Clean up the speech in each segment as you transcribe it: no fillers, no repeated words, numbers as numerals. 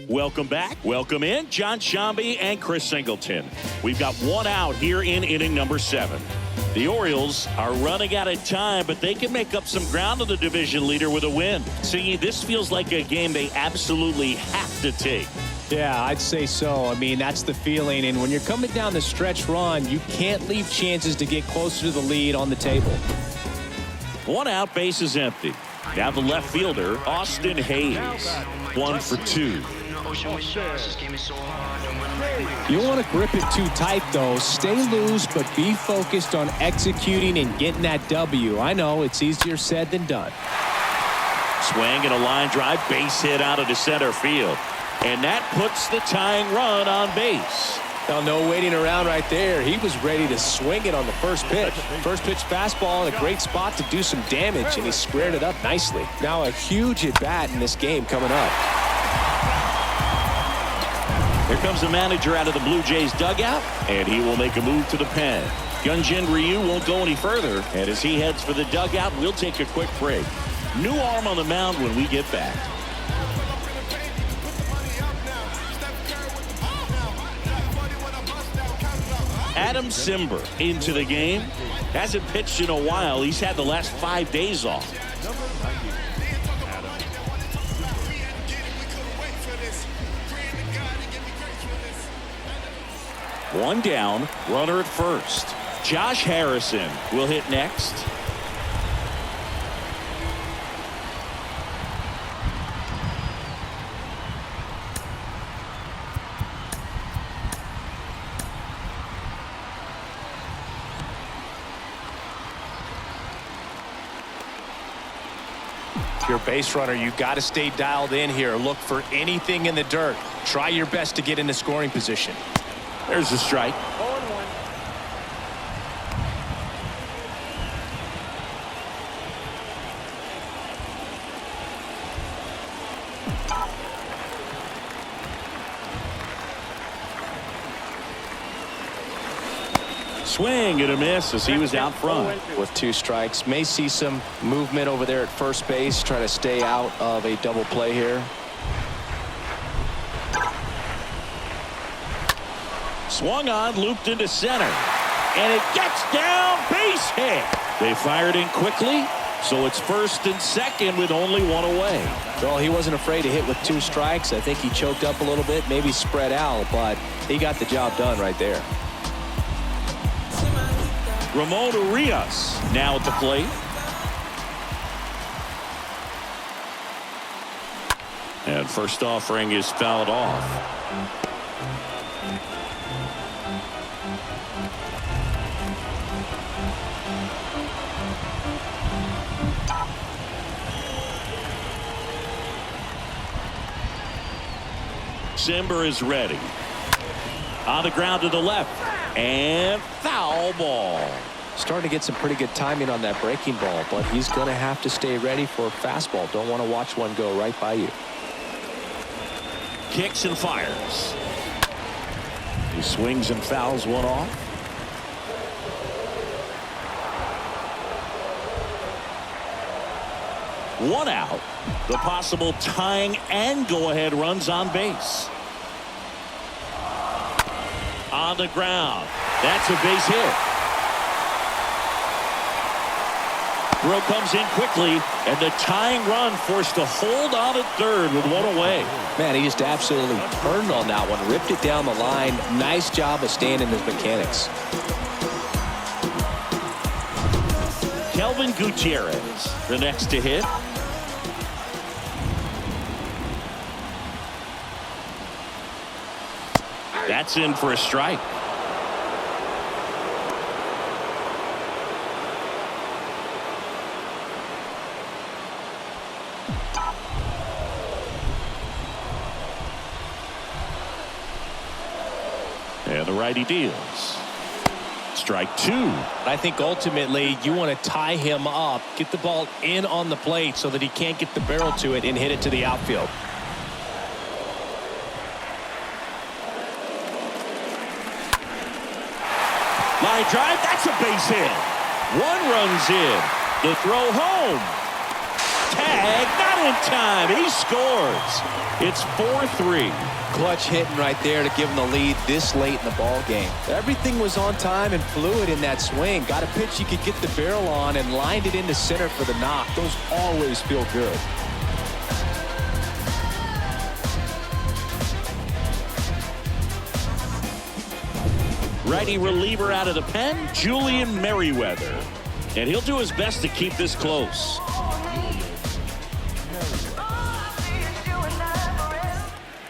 Welcome back. Welcome in, John Shambi and Chris Singleton. We've got one out here in inning number 7. The Orioles are running out of time, but they can make up some ground on the division leader with a win. See, this feels like a game they absolutely have to take. Yeah, I'd say so. I mean, that's the feeling. And when you're coming down the stretch run, you can't leave chances to get closer to the lead on the table. One out, base is empty. Now the left fielder, Austin Hayes. 1 for 2. You want to grip it too tight, though. Stay loose, but be focused on executing and getting that W. I know it's easier said than done. Swing and a line drive, base hit out into center field. And that puts the tying run on base. Now, no waiting around right there. He was ready to swing it on the first pitch. First pitch fastball in a great spot to do some damage, and he squared it up nicely. Now a huge at-bat in this game coming up. Here comes the manager out of the Blue Jays dugout, and he will make a move to the pen. Hyunjin Ryu won't go any further, and as he heads for the dugout, we'll take a quick break. New arm on the mound when we get back. Adam Simber into the game. Hasn't pitched in a while. He's had the last 5 days off. One down, runner at first. Josh Harrison will hit next. If you're a base runner, you got to stay dialed in here. Look for anything in the dirt. Try your best to get into scoring position. There's a strike. 0-1. Swing and a miss as he was out front. With 2 strikes, may see some movement over there at first base. Try to stay out of a double play here. Swung on, looped into center, and it gets down, base hit. They fired in quickly, so it's first and second with only 1 away. Well, he wasn't afraid to hit with 2 strikes. I think he choked up a little bit, maybe spread out, but he got the job done right there. Ramon Urias now at the plate. And first offering is fouled off. Simber is ready. On the ground to the left. And foul ball. Starting to get some pretty good timing on that breaking ball, but he's going to have to stay ready for a fastball. Don't want to watch one go right by you. Kicks and fires. He swings and fouls one off. One out. The possible tying and go-ahead runs on base. On the ground. That's a base hit. Throw comes in quickly, and the tying run forced to hold on at third with 1 away. Man, he just absolutely turned on that one, ripped it down the line. Nice job of staying in his mechanics. Kelvin Gutierrez, the next to hit. That's in for a strike. And the righty deals. Strike 2. I think ultimately you want to tie him up, get the ball in on the plate so that he can't get the barrel to it and hit it to the outfield. Line drive, that's a base hit. 1 runs in. The throw home. tag, not in time. He scores. It's 4-3. Clutch hitting right there to give him the lead this late in the ball game. Everything was on time and fluid in that swing. Got a pitch you could get the barrel on and lined it into center for the knock. Those always feel good. Righty reliever out of the pen, Julian Merriweather. And he'll do his best to keep this close.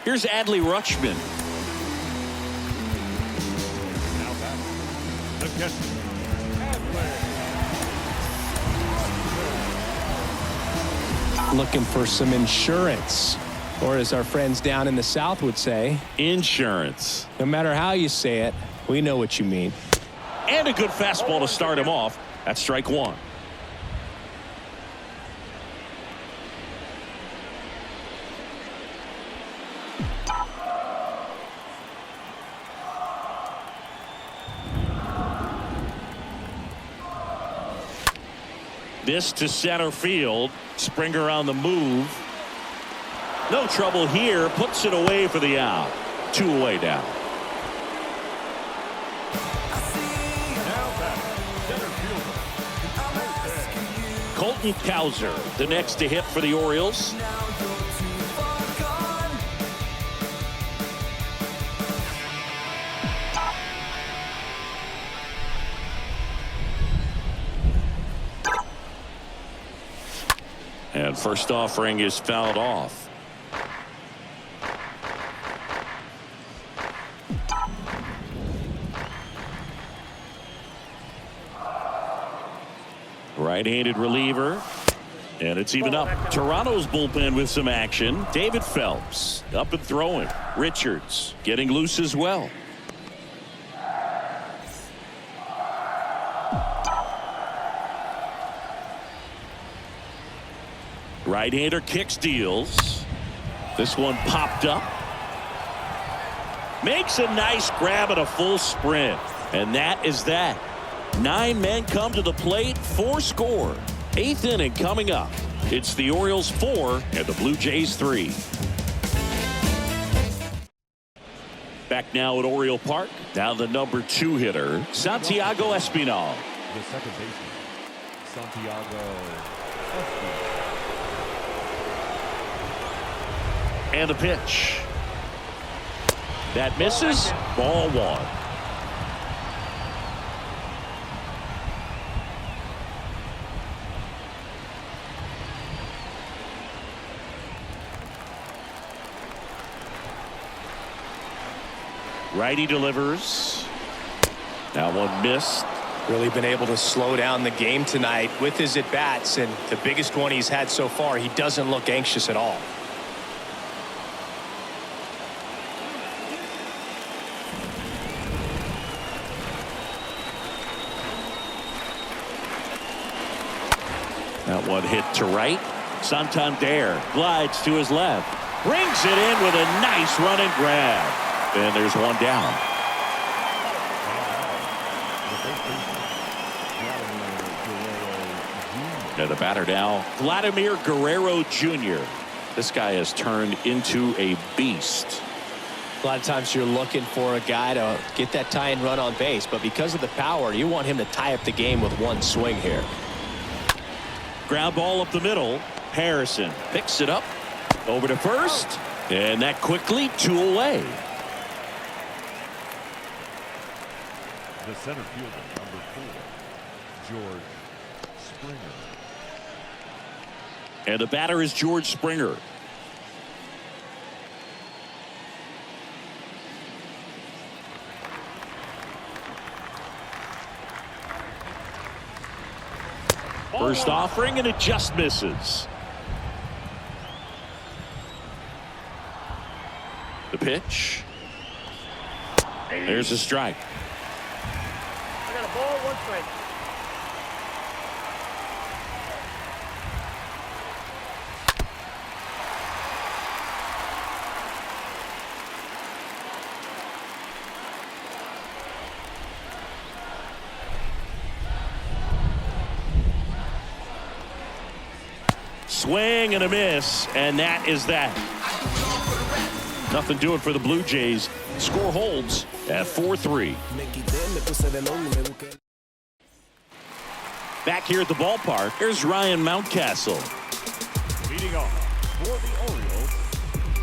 Here's Adley Rutschman. Looking for some insurance, or as our friends down in the South would say, Insurance. no matter how you say it, we know what you mean. And a good fastball to start him off. That's strike one. This to center field. Springer on the move. No trouble here. Puts it away for the out. 2 away now. Colton Cowser, the next to hit for the Orioles. And first offering is fouled off. Right-handed reliever. And it's even up. Toronto's bullpen with some action. David Phelps up and throwing. Richards getting loose as well. Right-hander kicks, deals. This one popped up. Makes a nice grab at a full sprint. And that is that. 9 men come to the plate, 4 score. 8th inning coming up. It's the Orioles 4 and the Blue Jays 3. Back now at Oriole Park. Down the number 2 hitter, Santiago Espinal. The second baseman, Santiago Espinal. And the pitch. That misses. Ball 1. Righty delivers. That one missed. Really been able to slow down the game tonight with his at-bats, and the biggest one he's had so far. He doesn't look anxious at all. That one hit to right. Santander glides to his left. Brings it in with a nice run and grab. And there's one down. And the batter now, Vladimir Guerrero Jr. This guy has turned into a beast. A lot of times you're looking for a guy to get that tying run on base, but because of the power, you want him to tie up the game with one swing here. Ground ball up the middle. Harrison picks it up over to first, and that quickly 2 away. The center fielder, number 4, George Springer. And the batter is George Springer. First offering, and it just misses. The pitch. There's a strike. I got a ball, 1 strike. Swing and a miss, and that is that. Nothing doing for the Blue Jays. Score holds at 4-3. Back here at the ballpark, here's Ryan Mountcastle. Leading off for the Orioles,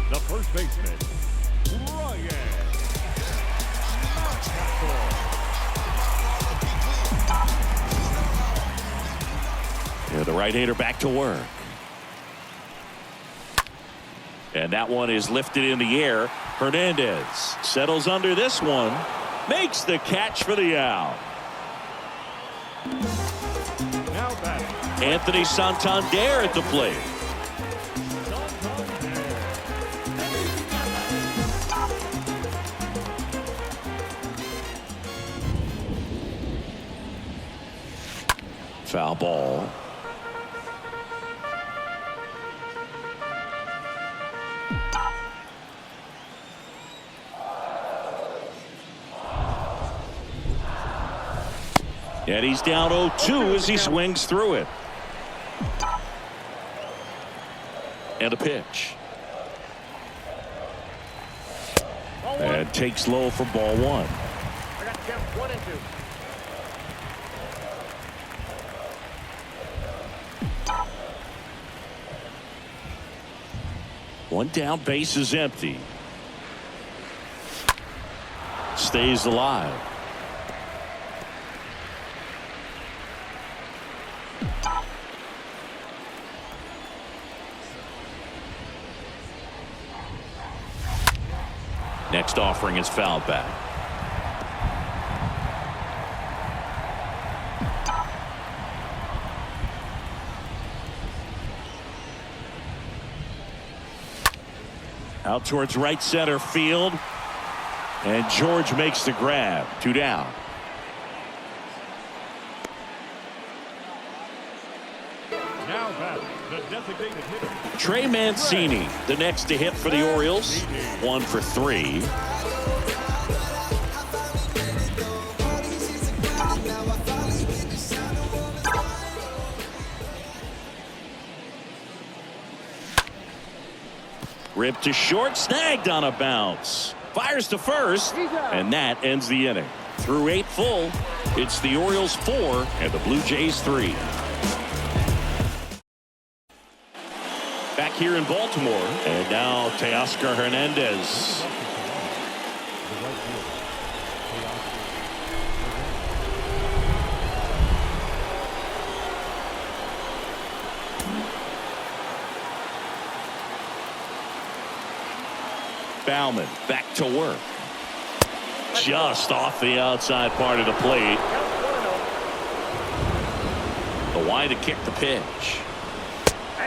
the first baseman, Ryan Mountcastle. Yeah, the right-hander back to work. And that one is lifted in the air. Hernandez settles under this one. Makes the catch for the out. Now batting, Anthony Santander at the plate. Foul ball. And he's down 0-2 as he swings through it. And a pitch. And takes low for ball one. I got counts 1 and 2. One down, base is empty. Stays alive. Next offering is fouled back. Out towards right center field. And George makes the grab. 2 down. now batting, the designated hitter, Trey Mancini, the next to hit for the Orioles. 1 for 3. Ripped to short, snagged on a bounce. Fires to first, and that ends the inning. Through 8 full, it's the Orioles 4 and the Blue Jays 3. Back here in Baltimore, and now Teoscar Hernandez. Bauman back to work. Just off the outside part of the plate. The wide to kick the pitch.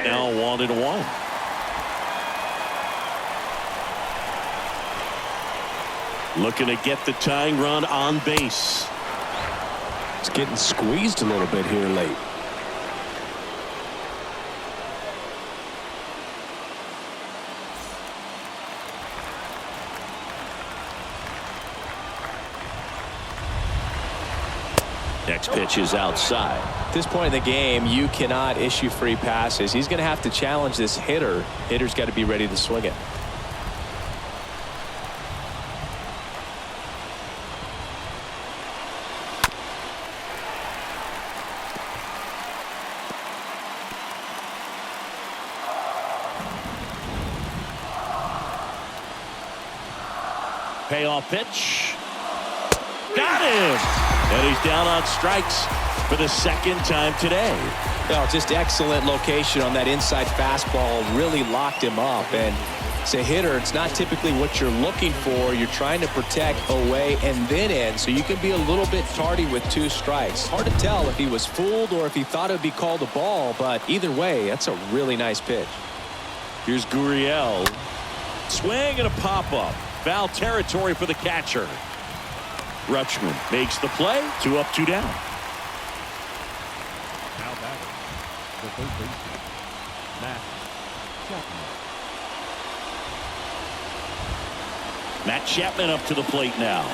Now 1-1. Looking to get the tying run on base. It's getting squeezed a little bit here late. Next pitch is outside. At this point in the game, you cannot issue free passes. He's going to have to challenge this hitter. Hitter's got to be ready to swing it. Payoff pitch. Got him! And he's down on strikes for the second time today. Oh, just excellent location on that inside fastball. Really locked him up. And as a hitter, it's not typically what you're looking for. You're trying to protect away and then in, so you can be a little bit tardy with 2 strikes. Hard to tell if he was fooled or if he thought it would be called a ball, but either way, that's a really nice pitch. Here's Gurriel. Swing and a pop-up. Foul territory for the catcher. Rutschman makes the play. 2 up, 2 down. now batting, the third baseman, Matt Chapman. Matt Chapman up to the plate now.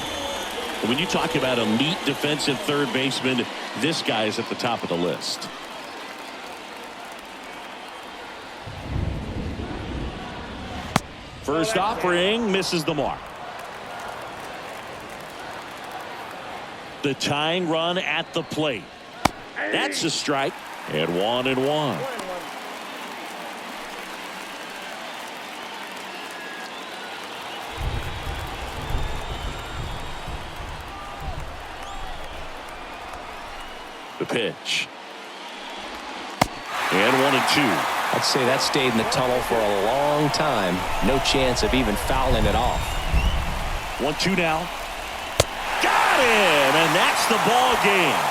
When you talk about elite defensive third baseman, this guy is at the top of the list. First offering misses the mark. The tying run at the plate. That's a strike. And 1-1. The pitch. And 1-2. I'd say that stayed in the tunnel for a long time. No chance of even fouling it off. 1-2 now. Got him, and that's the ball game.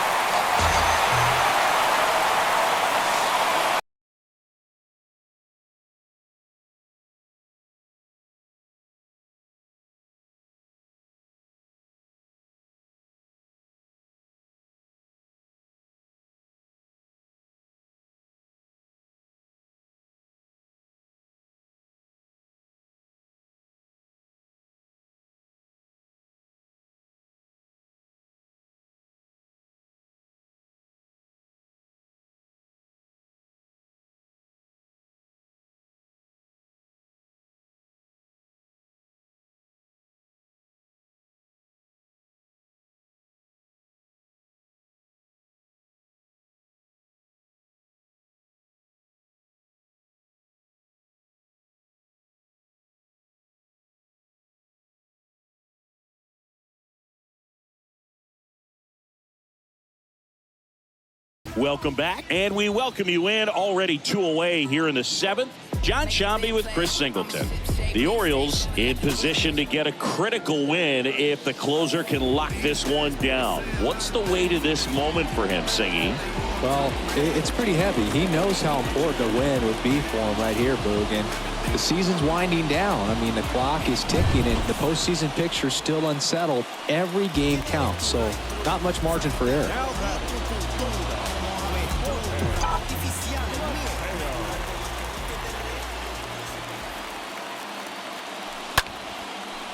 Welcome back, and we welcome you in. Already 2 away here in the 7th. John Shambi with Chris Singleton. The Orioles in position to get a critical win if the closer can lock this one down. What's the way to this moment for him, Singy? Well, it's pretty heavy. He knows how important a win would be for him right here, Boog. And the season's winding down. I mean, the clock is ticking, and the postseason picture's still unsettled. Every game counts, so not much margin for error.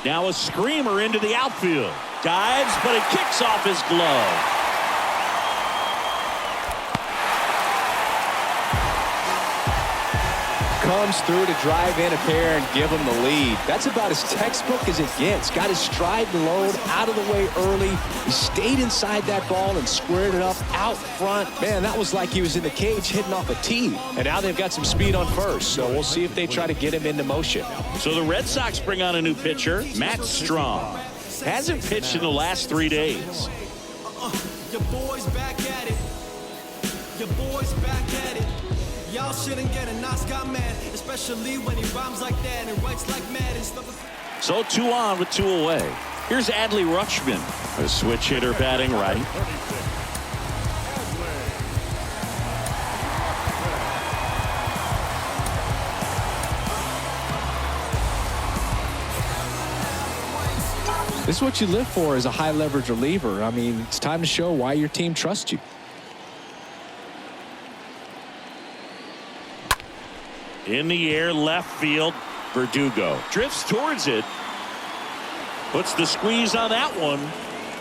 Now a screamer into the outfield. Dives, but it kicks off his glove. Comes through to drive in a pair and give him the lead. That's about as textbook as it gets. Got his stride and load out of the way early. He stayed inside that ball and squared it up out front. Man, that was like he was in the cage hitting off a tee. And now they've got some speed on first, so we'll see if they try to get him into motion. So the Red Sox bring on a new pitcher, Matt Strong. Hasn't pitched in the last 3 days. Your boy's back at it. Your boy's back at it. Y'all shouldn't get a Nas got mad, especially when he rhymes like that and writes like mad and stuff. So 2 on with 2 away. Here's Adley Rutschman, a switch hitter batting right. This is what you live for as a high leverage reliever. I mean, it's time to show why your team trusts you. In the air, left field, Verdugo drifts towards it, puts the squeeze on that one,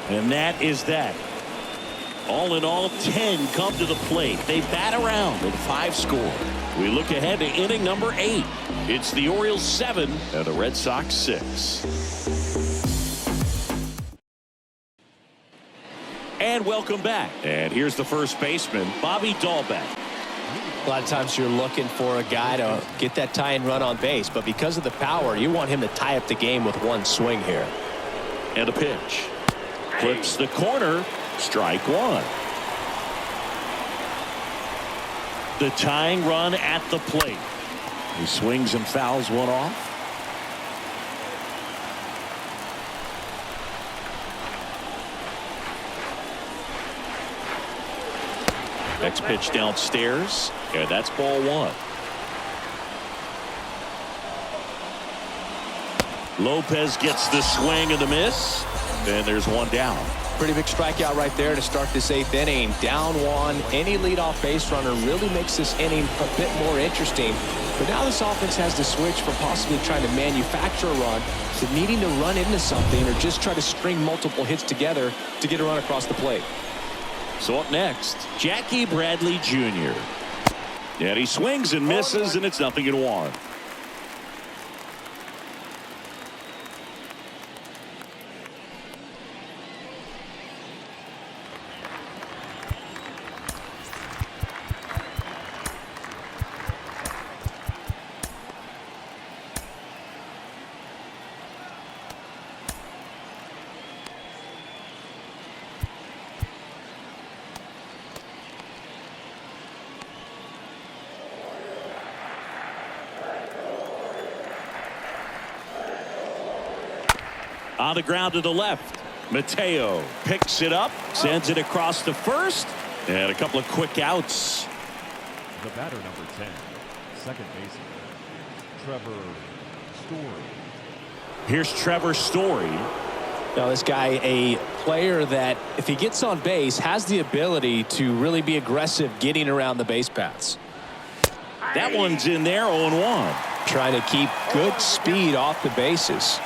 and that is that. All in all, 10 come to the plate. They bat around with 5 score. We look ahead to inning number 8. It's the Orioles 7 and the Red Sox 6. And welcome back. And here's the first baseman, Bobby Dahlbeck. A lot of times you're looking for a guy to get that tying run on base, but because of the power, you want him to tie up the game with one swing here. And a pitch. Clips the corner. Strike 1. The tying run at the plate. He swings and fouls one off. Next pitch downstairs, and that's ball 1. Lopez gets the swing and the miss, and there's one down. Pretty big strikeout right there to start this 8th inning. Down 1. Any leadoff base runner really makes this inning a bit more interesting. But now this offense has to switch from possibly trying to manufacture a run to needing to run into something or just try to string multiple hits together to get a run across the plate. So up next, Jackie Bradley Jr. And he swings and misses, and it's 0-1. On the ground to the left. Mateo picks it up, sends it across to first, and a couple of quick outs. The batter, number 10, second baseman, Trevor Story. Here's Trevor Story. Now this guy, a player that if he gets on base has the ability to really be aggressive getting around the base paths. That one's in there, 0-1. Trying to keep good speed off the bases.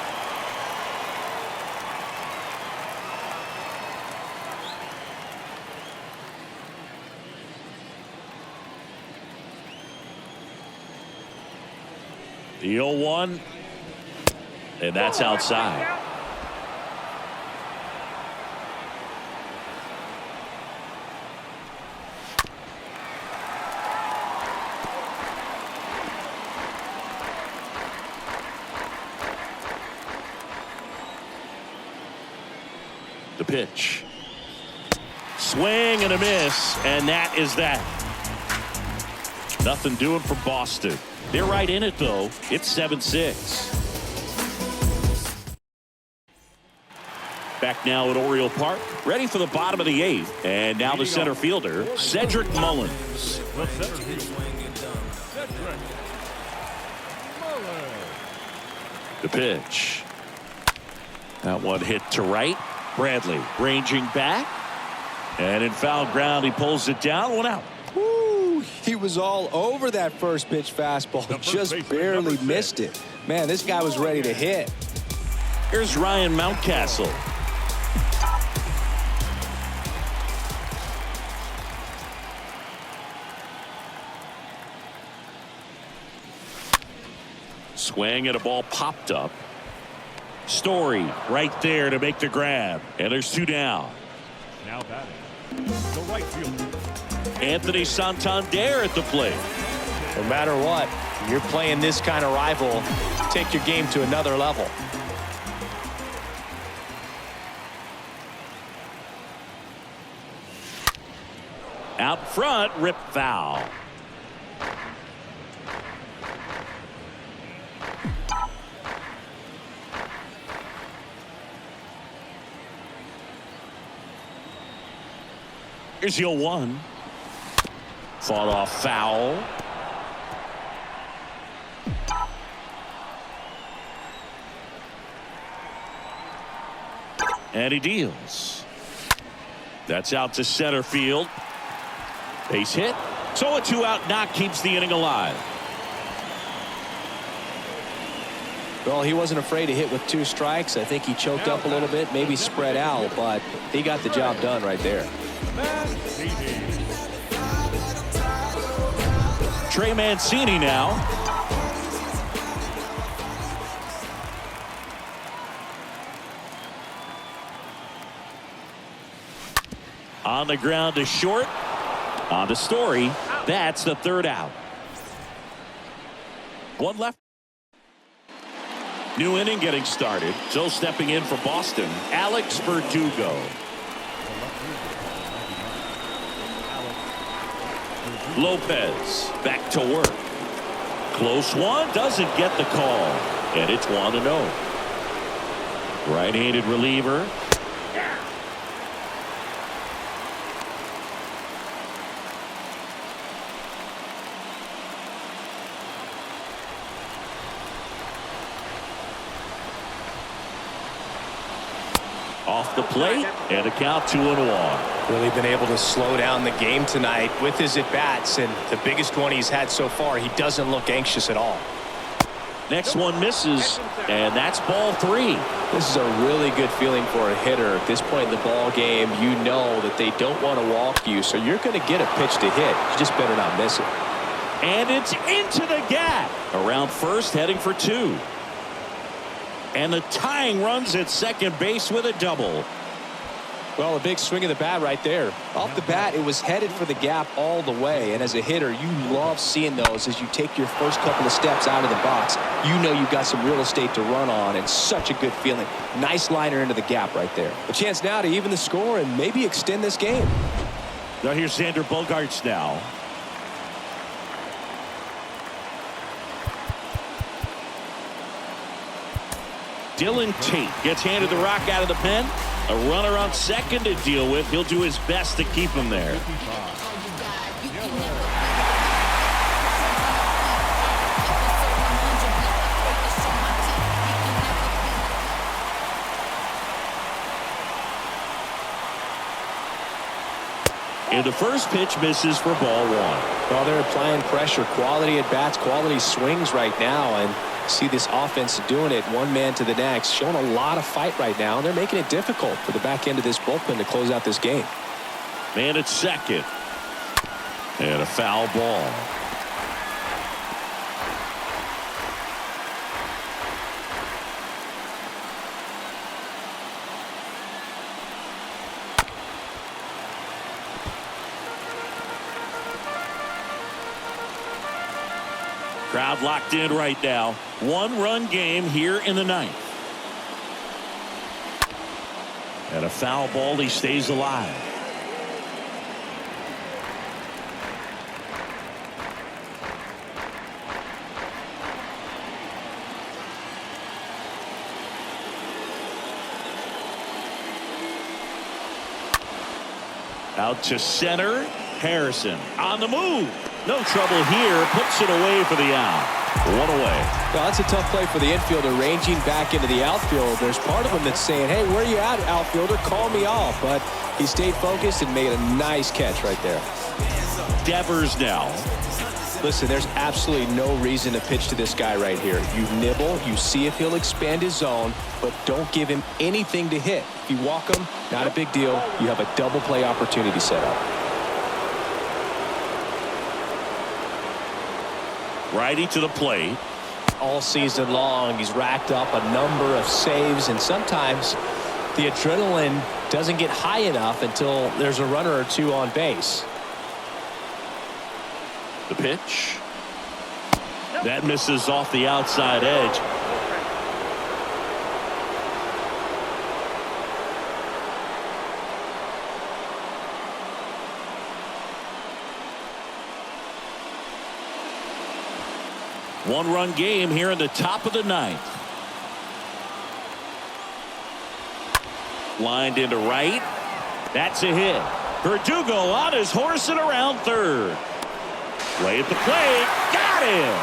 The 0-1, and that's outside. The pitch. Swing and a miss, and that is that. Nothing doing for Boston. They're right in it, though. It's 7-6. Back now at Oriole Park, ready for the bottom of the 8th. And now the center fielder, Cedric Mullins. The center fielder, Cedric Mullins. The pitch. That one hit to right. Bradley ranging back. And in foul ground, he pulls it down. 1 out. He was all over that first pitch fastball. Just barely missed it. Man, this guy was ready to hit. Here's Ryan Mountcastle. Swing and a ball popped up. Story right there to make the grab. And there's 2 down. Now batting, the right fielder, Anthony Santander at the plate. No matter what, you're playing this kind of rival, take your game to another level. Out front, rip foul. Here's the 0-1. Fought off foul. And he deals. That's out to center field. Base hit. So a 2-out knock keeps the inning alive. Well, he wasn't afraid to hit with 2 strikes. I think he choked up a little bit, maybe spread out, but he got the job done right there. Trey Mancini now. On the ground to short. On the Story. That's the 3rd out. 1 left. New inning getting started. So stepping in for Boston, Alex Verdugo. Lopez back to work. Close one, doesn't get the call. And it's 1-0. Right-handed reliever. Off the plate, and a count 2-1. Really been able to slow down the game tonight with his at-bats, and the biggest one he's had so far, he doesn't look anxious at all. Next one misses, and that's ball 3. This is a really good feeling for a hitter. At this point in the ball game, you know that they don't want to walk you, so you're going to get a pitch to hit. You just better not miss it. And it's into the gap. Around first, heading for 2. And the tying runs at second base with a double. Well, a big swing of the bat right there. Off the bat, it was headed for the gap all the way. And as a hitter, you love seeing those as you take your first couple of steps out of the box. You know you've got some real estate to run on, and such a good feeling. Nice liner into the gap right there. A chance now to even the score and maybe extend this game. Now here's Xander Bogaerts now. Dylan Tate gets handed the rock out of the pen. A runner on second to deal with. He'll do his best to keep him there. And the first pitch misses for ball one. Well, they're applying pressure, quality at bats, quality swings right now, and see this offense doing it one man to the next, showing a lot of fight right now, and they're making it difficult for the back end of this bullpen to close out this game. Man at second, and a foul ball. Crowd locked in right now. One-run game here in the ninth. And a foul ball. He stays alive. Out to center. Harrison on the move. No trouble here. Puts it away for the out. One away. Well, that's a tough play for the infielder, ranging back into the outfield. There's part of him that's saying, hey, where are you at, outfielder? Call me off. But he stayed focused and made a nice catch right there. Devers now. Listen, there's absolutely no reason to pitch to this guy right here. You nibble, you see if he'll expand his zone, but don't give him anything to hit. If you walk him, not a big deal. You have a double play opportunity set up. Righty to the plate. All season long, he's racked up a number of saves, and sometimes the adrenaline doesn't get high enough until there's a runner or two on base. The pitch. That misses off the outside edge. One-run game here in the top of the ninth. Lined into right. That's a hit. Verdugo on his horse and around third. Play at the plate. Got him.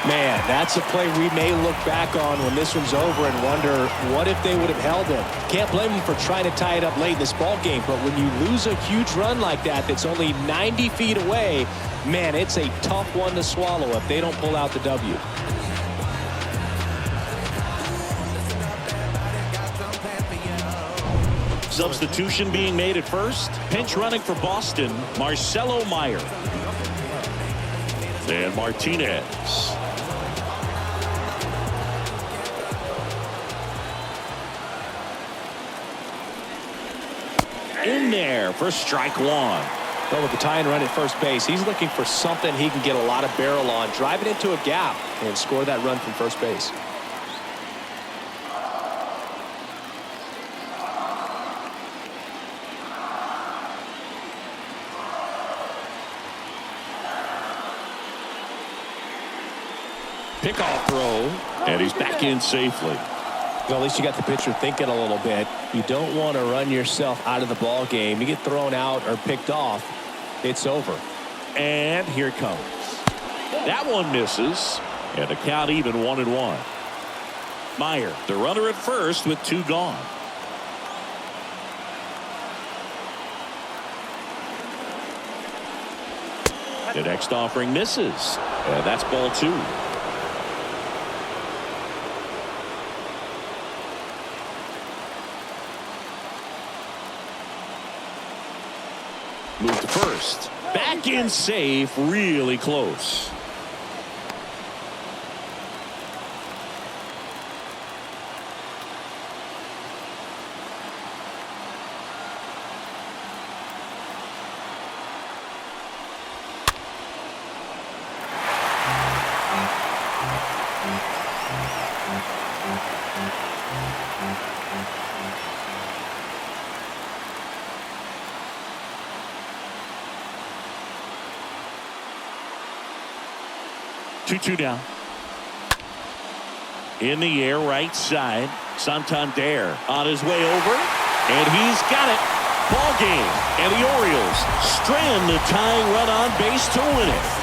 Man, that's a play we may look back on when this one's over and wonder what if they would have held him. Can't blame him for trying to tie it up late in this ball game, but when you lose a huge run like that that's only 90 feet away, man, it's a tough one to swallow if they don't pull out the W. Substitution being made at first. Pinch running for Boston, Marcelo Meyer. And Martinez. In there for strike one. Well, with the tying run at first base, he's looking for something he can get a lot of barrel on, drive it into a gap, and score that run from first base. Pickoff throw, and he's back in safely. Well, at least you got the pitcher thinking a little bit. You don't want to run yourself out of the ball game. You get thrown out or picked off, it's over. And here it comes. That one misses, and the count even 1-1. Meyer, the runner at first with two gone. The next offering misses, and that's ball two. Move to first. Back in safe, really close. Two down. In the air, right side. Santander on his way over, and he's got it. Ball game, and the Orioles strand the tying run on base to win it.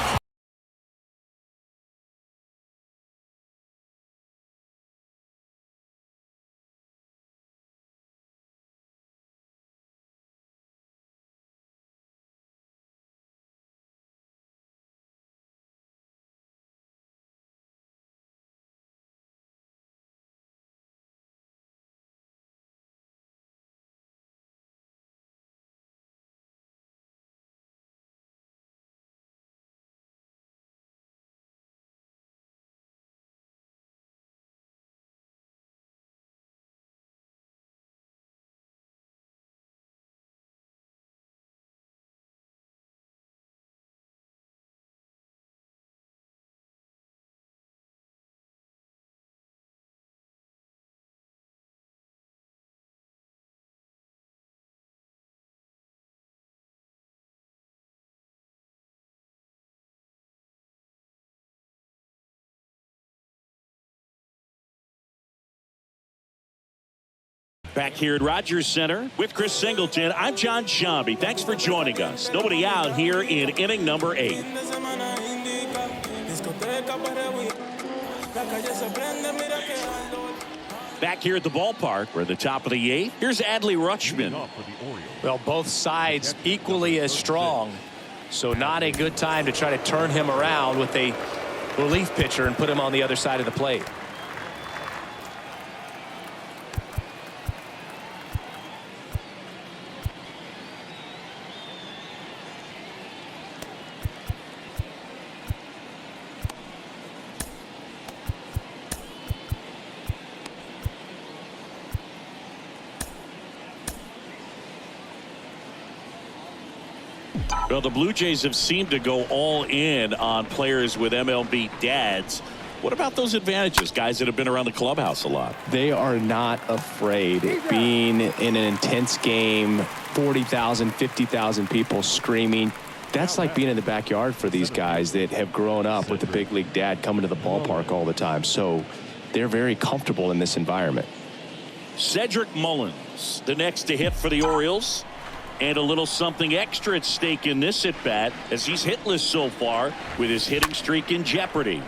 Back here at Rogers Center with Chris Singleton, I'm John Shambi. Thanks for joining us. Nobody out here in inning number 8. Back here at the ballpark, we're at the top of the 8th. Here's Adley Rutschman. Well, both sides equally as strong, so not a good time to try to turn him around with a relief pitcher and put him on the other side of the plate. Well, the Blue Jays have seemed to go all in on players with MLB dads. What about those advantages, guys that have been around the clubhouse a lot? They are not afraid. Being in an intense game, 40,000, 50,000 people screaming. That's like being in the backyard for these guys that have grown up with the big league dad coming to the ballpark all the time. So they're very comfortable in this environment. Cedric Mullins, the next to hit for the Orioles. And a little something extra at stake in this at-bat as he's hitless so far with his hitting streak in jeopardy.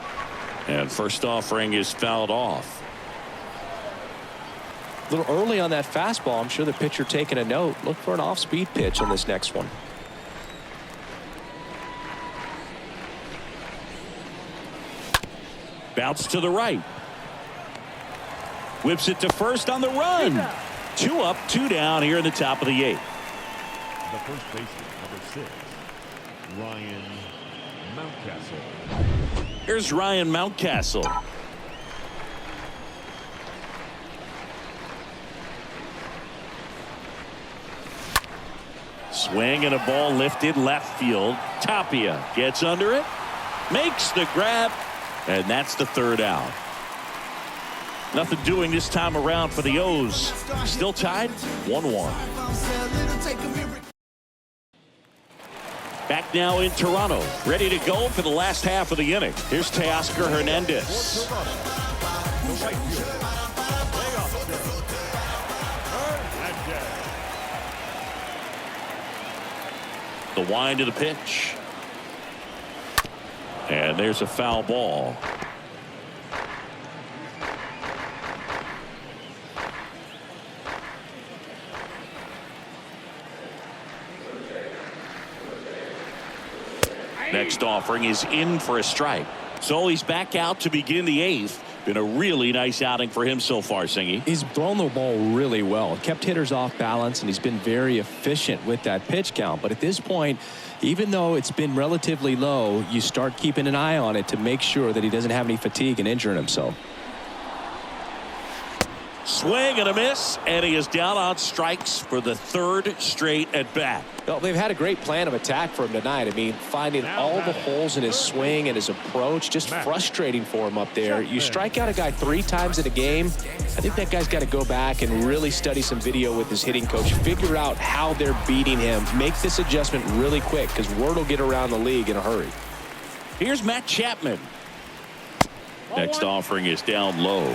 And first offering is fouled off. A little early on that fastball. I'm sure the pitcher taking a note. Look for an off-speed pitch on this next one. Bounce to the right. Whips it to first on the run. 2 up, 2 down here in the top of the 8th. The first baseman, number 6, Ryan Mountcastle. Here's Ryan Mountcastle. Swing and a ball lifted left field. Tapia gets under it, makes the grab, and that's the 3rd out. Nothing doing this time around for the O's. Still tied 1-1. Back now in Toronto, ready to go for the last half of the inning. Here's Teoscar Hernandez. The wind of the pitch. And there's a foul ball. Next offering is in for a strike. So he's back out to begin the 8th. Been a really nice outing for him so far, Singy. He's thrown the ball really well. Kept hitters off balance, and he's been very efficient with that pitch count. But at this point, even though it's been relatively low, you start keeping an eye on it to make sure that he doesn't have any fatigue and injuring himself. Swing and a miss, and he is down on strikes for the 3rd straight at bat. Well, they've had a great plan of attack for him tonight. I mean, finding all the holes in his swing and his approach, just frustrating for him up there. You strike out a guy 3 times in a game. I think that guy's got to go back and really study some video with his hitting coach, figure out how they're beating him, make this adjustment really quick because word will get around the league in a hurry. Here's Matt Chapman. Next offering is down low,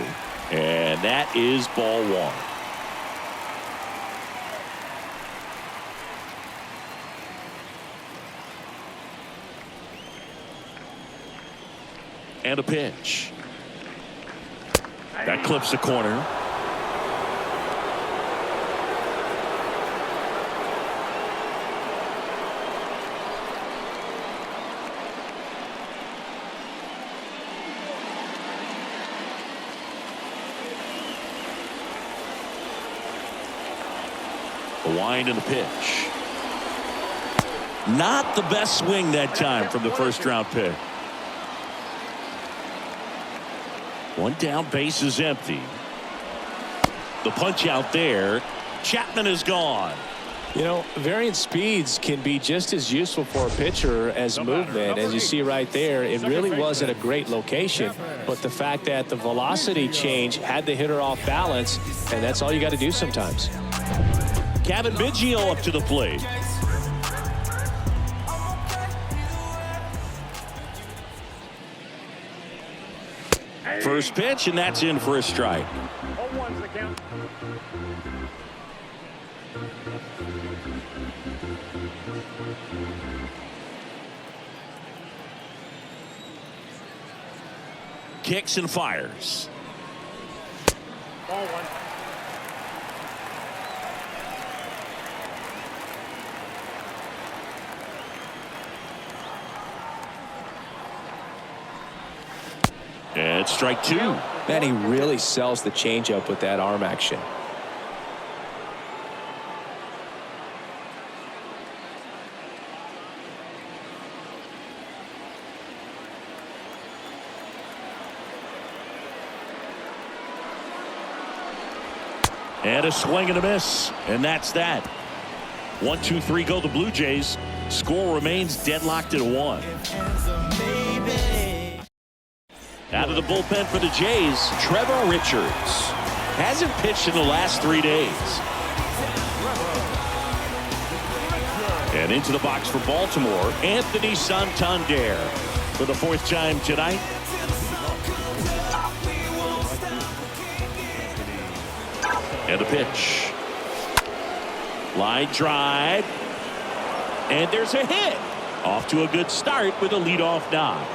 and that is ball one. And a pitch. That clips the corner. The wind and the pitch. Not the best swing that time from the first round pick. One down, base is empty. The punch out there. Chapman is gone. You know, varying speeds can be just as useful for a pitcher as movement. As you see right there, it really wasn't a great location, but the fact that the velocity change had the hitter off balance, and that's all you got to do sometimes. Kevin Biggio up to the plate. First pitch, and that's in for a strike. 0-1's the count. Kicks and fires. Ball one. And strike two. Man, he really sells the changeup with that arm action. And a swing and a miss. And that's that. 1-2-3 go the Blue Jays. Score remains deadlocked at 1. Out of the bullpen for the Jays, Trevor Richards. Hasn't pitched in the last 3 days. And into the box for Baltimore, Anthony Santander for the 4th time tonight. And a pitch. Line drive. And there's a hit. Off to a good start with a leadoff nod.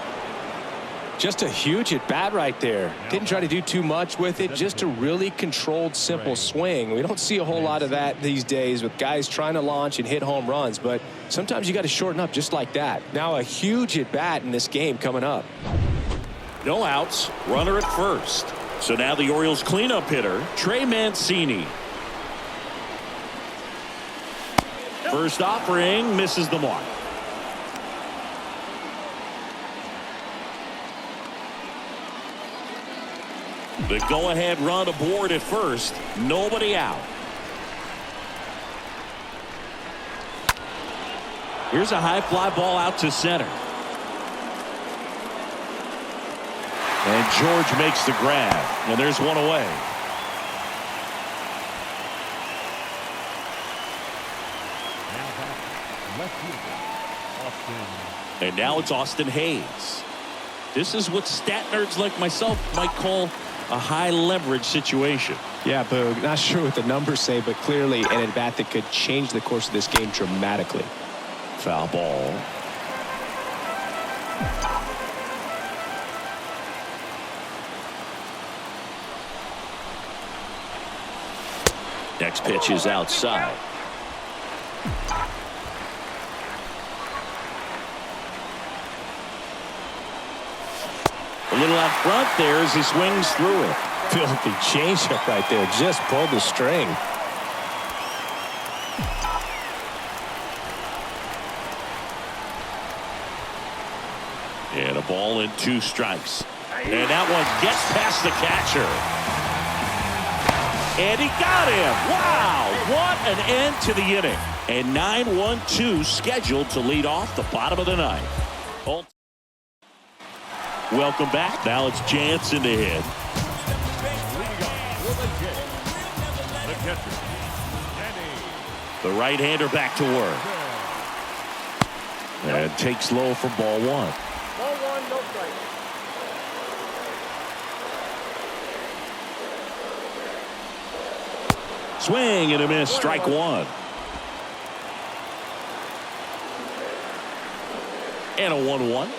Just a huge at bat right there. Didn't try to do too much with it. Just a really controlled, simple swing. We don't see a whole lot of that these days with guys trying to launch and hit home runs. But sometimes you got to shorten up just like that. Now a huge at bat in this game coming up. No outs. Runner at first. So now the Orioles cleanup hitter, Trey Mancini. First offering misses the mark. The go-ahead run aboard at first. Nobody out. Here's a high fly ball out to center. And George makes the grab. And there's one away. And now it's Austin Hayes. This is what stat nerds like myself might call a high leverage situation. Yeah, Boog. Not sure what the numbers say, but clearly an at bat that could change the course of this game dramatically. Foul ball. Next pitch is outside. A little out front there as he swings through it. Filthy changeup right there. Just pulled the string. And a ball and 2 strikes. And that one gets past the catcher. And he got him. Wow, what an end to the inning. And 9-1-2 scheduled to lead off the bottom of the 9th. Welcome back. Now it's Jansen to hit. The right-hander back to work. And takes low for ball 1. Ball one, no strike. Swing and a miss. Strike one. And a 1-1.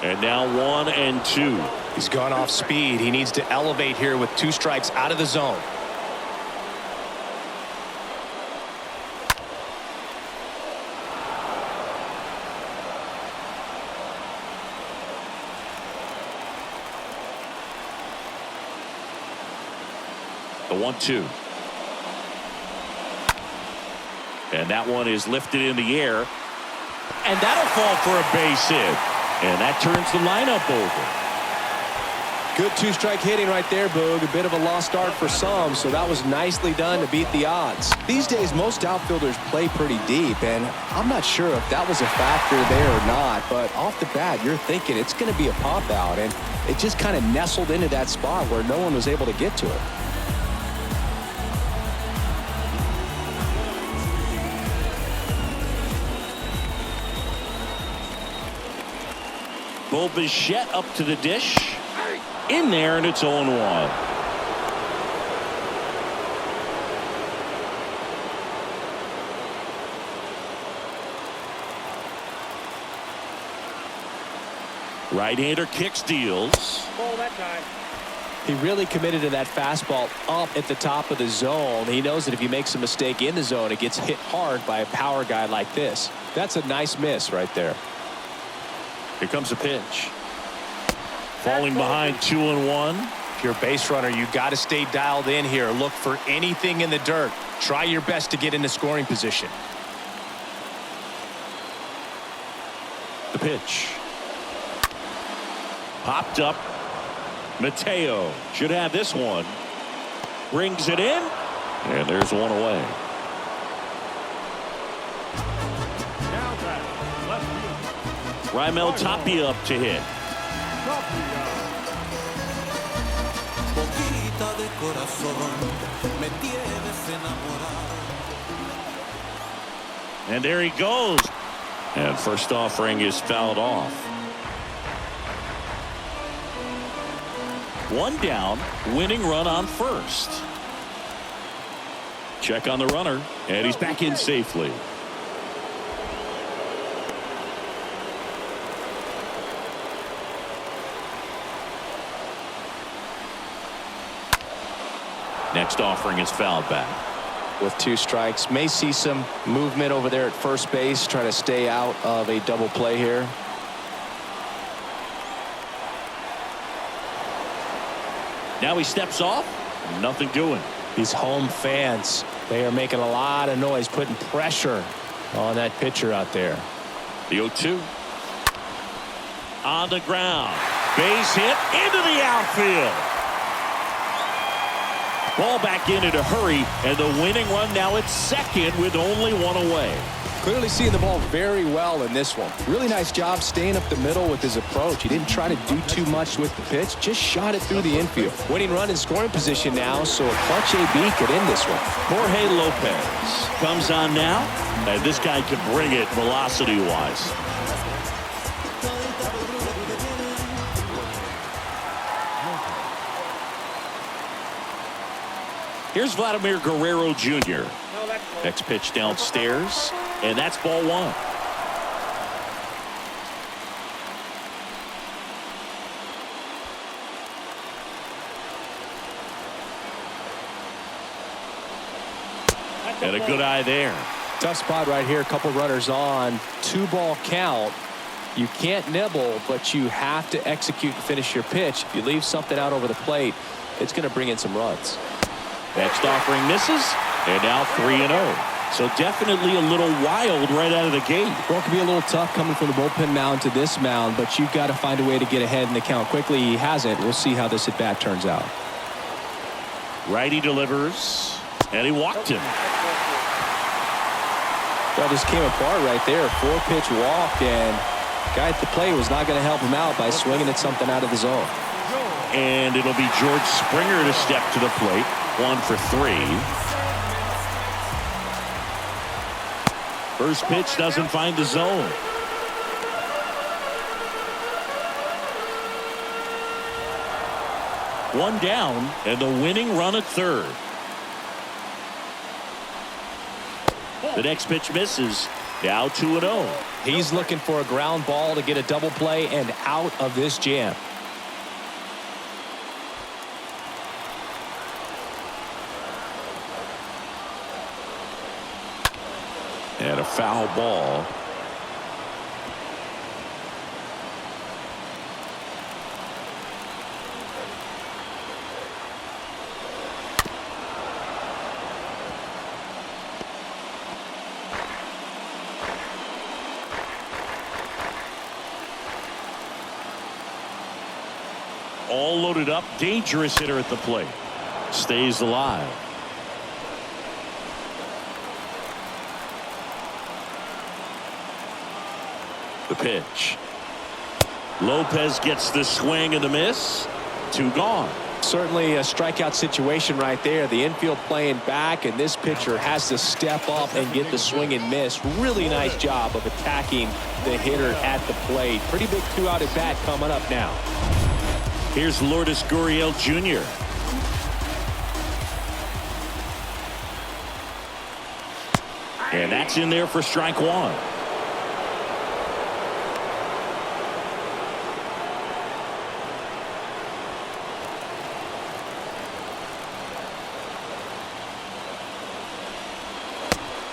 And now 1-2. He's gone off speed. He needs to elevate here with 2 strikes out of the zone. The 1-2. And that one is lifted in the air. And that'll fall for a base hit. And that turns the lineup over. Good 2-strike hitting right there, Boog. A bit of a lost start for some, so that was nicely done to beat the odds. These days, most outfielders play pretty deep, and I'm not sure if that was a factor there or not, but off the bat, you're thinking it's going to be a pop out, and it just kind of nestled into that spot where no one was able to get to it. Bo Bichette up to the dish. In there, and it's 0-1. Right-hander kicks, deals. Ball that time. He really committed to that fastball up at the top of the zone. He knows that if he makes a mistake in the zone, it gets hit hard by a power guy like this. That's a nice miss right there. Here comes a pitch. Falling behind 2-1. If you're a base runner, you got to stay dialed in here. Look for anything in the dirt. Try your best to get into scoring position. The pitch. Popped up. Mateo should have this one. Brings it in. And there's one away. Now that left field. Raimel Tapia up to hit. Boquita de corazón, me tienes enamorado. And there he goes. And first offering is fouled off. One down, winning run on first. Check on the runner, and he's back in safely. Next offering is fouled back. With 2 strikes, may see some movement over there at first base, trying to stay out of a double play here. Now he steps off. Nothing doing. These home fans, they are making a lot of noise, putting pressure on that pitcher out there. The 0-2. On the ground. Base hit into the outfield. Ball back in a hurry, and the winning run now at second with only one away. Clearly seeing the ball very well in this one. Really nice job staying up the middle with his approach. He didn't try to do too much with the pitch, just shot it through the infield. Winning run in scoring position now, so a clutch AB could end this one. Jorge Lopez comes on now, and this guy can bring it velocity-wise. Here's Vladimir Guerrero Jr. Next pitch downstairs, and that's ball 1. And a good eye there. Tough spot right here. A couple runners on. 2-ball count. You can't nibble, but you have to execute and finish your pitch. If you leave something out over the plate, it's going to bring in some runs. Next offering misses, and now 3-0. So definitely a little wild right out of the gate. Well, it can be a little tough coming from the bullpen mound to this mound, but you've got to find a way to get ahead in the count quickly. He hasn't. We'll see how this at-bat turns out. Righty delivers, and he walked him. That just came apart right there. 4-pitch walk, and guy at the plate was not going to help him out by swinging at something out of the zone. And it'll be George Springer to step to the plate. 1 for 3. First pitch doesn't find the zone. One down and the winning run at third. The next pitch misses. Now 2-0. He's looking for a ground ball to get a double play and out of this jam. And a foul ball. All loaded up, dangerous hitter at the plate. Stays alive. The pitch. Lopez gets the swing and the miss. 2 gone. Certainly a strikeout situation right there. The infield playing back, and this pitcher has to step up and get the swing and miss. Really nice job of attacking the hitter at the plate. Pretty big 2-out at bat coming up now. Here's Lourdes Gurriel Jr. And that's in there for strike 1.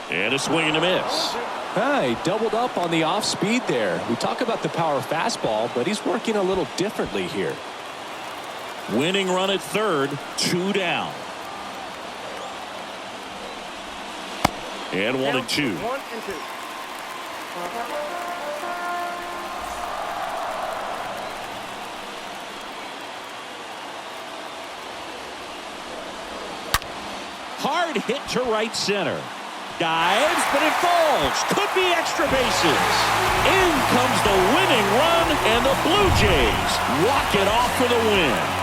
And a swing and a miss. He doubled up on the off speed there. We talk about the power fastball, but he's working a little differently here. Winning run at third. 2 down. And 1-2. 1-2. Hard hit to right center. Dives, but it falls. Could be extra bases. In comes the winning run, and the Blue Jays walk it off for the win.